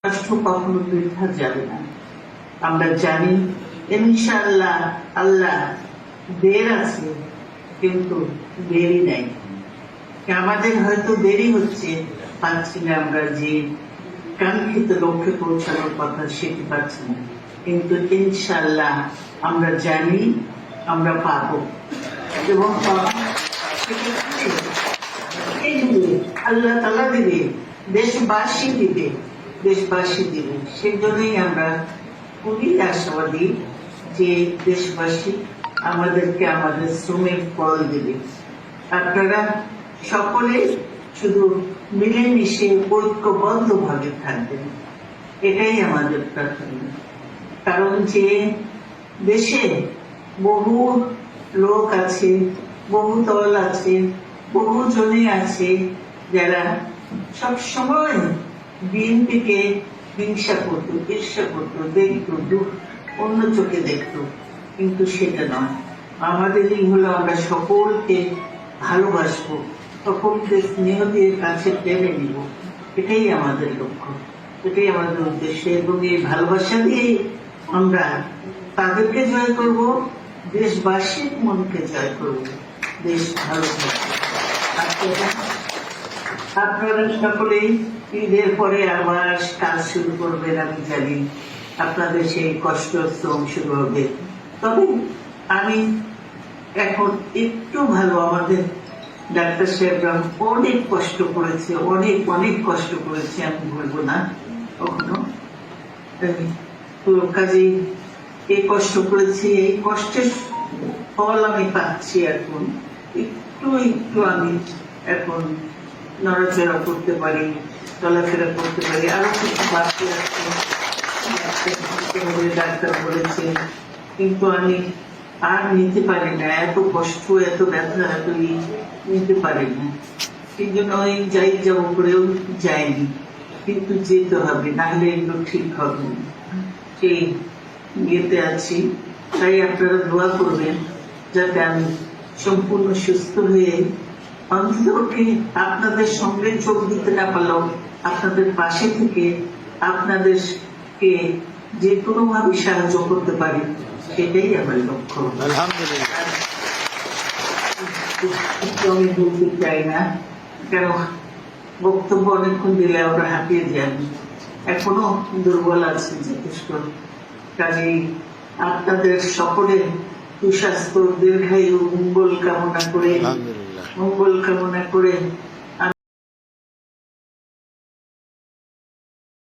কষ্ট কখনো বৃথা যাবে না। আমরা জানি ইনশাআল্লাহ আল্লাহ দের আছে, কিন্তু দেরি নাই। আমাদের হয়তো দেরি হচ্ছে, পাচ্ছি না আমরা যে কাঙ্ক্ষিত লক্ষ্যে পৌঁছানোর কথা সেটি পাচ্ছি না, কিন্তু ইনশাআল্লাহ আমরা জানি আমরা পাবো এবং আল্লাহ তাআলা দিবে, দেশবাসী দিবে, দেশবাসী দিবে। সেজন্যই আমরা খুবই আশাবাদী যে দেশবাসী আমাদেরকে আমাদের শ্রমের ফল দেবে। আপনারা সকলে শুধু মিলেমিশে ঐক্যবদ্ধ ভাবে থাকবেন, এটাই আমাদের প্রার্থনা। কারণ যে দেশে বহু লোক আছে, বহু দল আছে, বহু জনে আছে যারা সবসময় বিএনপিকে হিংসা করতো, ঈর্ষা করতো, দেখতো, অন্য চোখে দেখতো, কিন্তু সেটা নয়। আমাদেরই হলো আমরা সকলকে ভালোবাসবো, সকলকে স্নেহ দিয়ে কাছে টেনে নিব, এটাই আমাদের লক্ষ্য, এটাই আমাদের উদ্দেশ্য। এবং এই ভালোবাসা দিয়েই আমরা তাদেরকে জয় করব, দেশবাসীর মনকে জয় করব, দেশ ভালো থাকবে। আপনারা সকলেই ঈদের পরে আবার কাজ শুরু করবেন, আমি জানি আপনাদের সেই কষ্ট শ্রম শুরু হবে। তবে আমি এখন একটু ভালো, আমাদের ডাক্তার সাহেবরা অনেক কষ্ট করেছে, অনেক অনেক কষ্ট করেছে, আমি বলবো না কখনো। তো কাজেই এই কষ্ট করেছি, এই কষ্টের ফল আমি পাচ্ছি। এখন একটু একটু আমি এখন নড়াচড়া করতে পারি, চলাফেরা করতে পারি, আরো কিছু বাকি আছে ডাক্তার বলেছে, কিন্তু আমি আর নিতে পারি না, এত কষ্ট, এত ব্যথা, এত নিতে পারি না। সেই জন্য ওই যাব করেও যায়নি, কিন্তু যেতে হবে, নাহলে এগুলো ঠিক হবে না, সেই ইয়েতে আছি। তাই আপনারা দোয়া করবেন যাতে আমি সম্পূর্ণ সুস্থ হয়ে অন্ততপক্ষে আপনাদের সঙ্গে যোগ দিতে না পারলেও আপনাদের পাশে থেকে আপনাদেরকে যে কোনো ভাবে সাহায্য করতে পারি, সেটাই আমার লক্ষ্য। আমি বলতে চাই না, কেন বক্তব্য অনেকক্ষণ দিলে আমরা হাঁপিয়ে যান, এখনো দুর্বল আছে যথেষ্ট। কাজেই আপনাদের সকলের সুস্বাস্থ্য, দীর্ঘায়ু, মঙ্গল কামনা করে